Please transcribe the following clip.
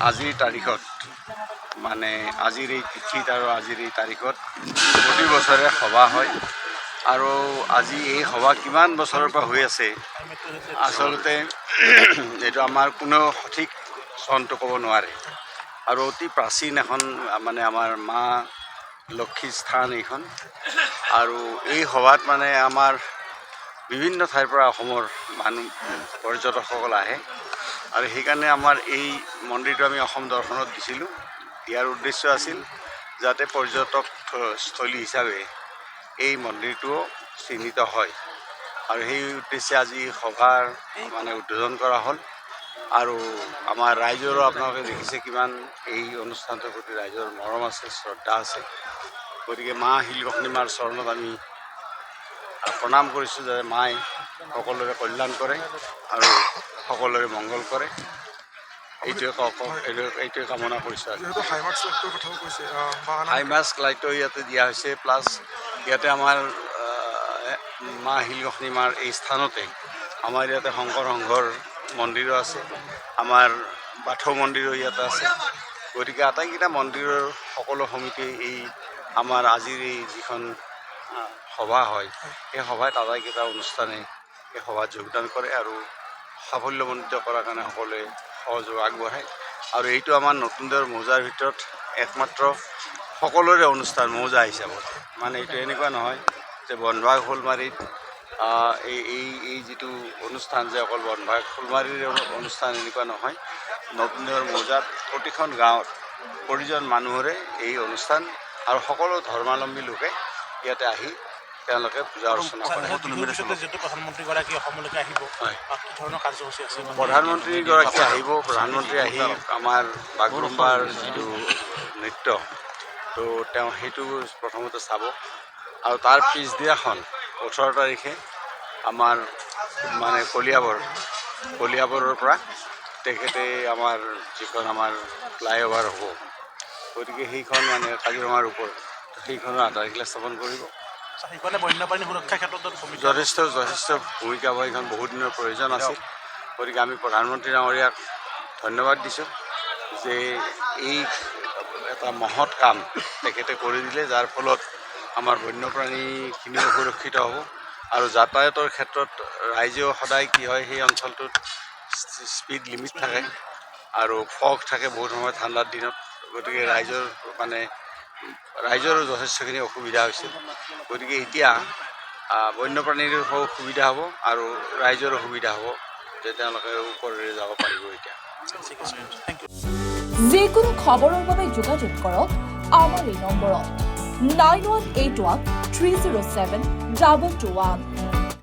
আজিৰ তাৰিখত মানে আজিৰ এই তিথিত আৰু আজিৰ এই তাৰিখত প্ৰতি বছৰে সভা হয় আৰু আজি এই সভা কিমান বছৰৰ পৰা হৈ আছে আচলতে এইটো আমাৰ কোনো সঠিক চনটো ক'ব নোৱাৰে আৰু অতি প্ৰাচীন এখন মানে আমাৰ মা লক্ষী স্থান এইখন আৰু এই সভাত মানে আমাৰ বিভিন্ন ঠাইৰ পৰা অসমৰ মানুহ পৰ্যটকসকল আহে আৰু সেইকাৰণে আমাৰ এই মন্দিৰটো আমি অসম দৰ্শনত দিছিলোঁ। ইয়াৰ উদ্দেশ্য আছিল যাতে পৰ্যটকস্থলী হিচাপে এই মন্দিৰটোও চিহ্নিত হয় আৰু সেই উদ্দেশ্যে আজি সভাৰ মানে উদ্বোধন কৰা হ'ল আৰু আমাৰ ৰাইজৰো আপোনালোকে দেখিছে কিমান এই অনুষ্ঠানটোৰ প্ৰতি ৰাইজৰ মৰম আছে, শ্ৰদ্ধা আছে। গতিকে মা শিলগক্ষিণী মাৰ চৰণত আমি প্ৰণাম কৰিছোঁ যে মায়ে সকলোৰে কল্যাণ কৰে আৰু সকলোৰে মংগল কৰে। এইটোৱে কামনা কৰিছোঁ। হাইমাস্ক লাইটো ইয়াতে দিয়া হৈছে, প্লাছ ইয়াতে আমাৰ মা শিলগক্ষিণী মাৰ এই স্থানতে আমাৰ ইয়াতে শংকৰ সংঘৰ মন্দিৰো আছে, আমাৰ বাথৌ মন্দিৰো ইয়াতে আছে। গতিকে আটাইকেইটা মন্দিৰৰ সকলো সমিতি এই আমাৰ আজিৰ এই যিখন সভা হয় এই সভাত আটাইকেইটা অনুষ্ঠানে এই সভাত যোগদান কৰে আৰু সাফল্যমণ্ডিত কৰাৰ কাৰণে সকলোৱে সহযোগ আগবঢ়ায় আৰু এইটো আমাৰ নতুনদেৰ মৌজাৰ ভিতৰত একমাত্ৰ সকলোৰে অনুষ্ঠান মৌজা হিচাপত। মানে এইটো এনেকুৱা নহয় যে বনভাগ শোলমাৰীত এই যিটো অনুষ্ঠান যে অকল বনভাগ শোলমাৰীৰ অনুষ্ঠান এনেকুৱা নহয়। নতুনদেৰ মৌজাত প্ৰতিখন গাঁৱত প্ৰতিজন মানুহৰে এই অনুষ্ঠান আৰু সকলো ধৰ্মাৱলম্বী লোকে ইয়াতে আহি তেওঁলোকে পূজা অৰ্চনা কৰে। প্ৰধানমন্ত্ৰীগৰাকী অসমলৈকে আহিব, কি ধৰণৰ কাৰ্যসূচী আছে? প্ৰধানমন্ত্ৰীগৰাকী আহিব, প্ৰধানমন্ত্ৰী আহি আমাৰ বাগৰুম্বাৰ যিটো নৃত্য তো তেওঁ সেইটো প্ৰথমতে চাব আৰু তাৰ পিছদিনাখন 18 তাৰিখে আমাৰ মানে কলিয়াবৰৰ পৰা তেখেতে আমাৰ যিখন আমাৰ ফ্লাইঅভাৰ হ'ব, গতিকে সেইখন মানে কাজিৰঙাৰ ওপৰত সেইখনৰ আধাৰশিলা স্থাপন কৰিব। বন্যপ্ৰাণী সুৰক্ষাৰ ক্ষেত্ৰত যথেষ্ট ভূমিকা হয়। এইখন বহুত দিনৰ প্ৰয়োজন আছিল। গতিকে আমি প্ৰধানমন্ত্ৰী ডাঙৰীয়াক ধন্যবাদ দিছোঁ যে এই এটা মহৎ কাম তেখেতে কৰি দিলে, যাৰ ফলত আমাৰ বন্যপ্ৰাণীখিনিও সুৰক্ষিত হ'ব আৰু যাতায়াতৰ ক্ষেত্ৰত ৰাইজেও সদায় কি হয় সেই অঞ্চলটোত স্পীড লিমিট থাকে আৰু ফগ থাকে বহুত সময় ঠাণ্ডাৰ দিনত। গতিকে ৰাইজৰো যথেষ্টখিনি অসুবিধা হৈছিল। গতিকে এতিয়া বন্যপ্ৰাণীৰো সুবিধা হ'ব আৰু ৰাইজৰো সুবিধা হ'ব যে তেওঁলোকে ওপৰেৰে যাব পাৰিব। এতিয়া যিকোনো খবৰৰ বাবে যোগাযোগ কৰক আমাৰ এই নম্বৰত 9181 307 221।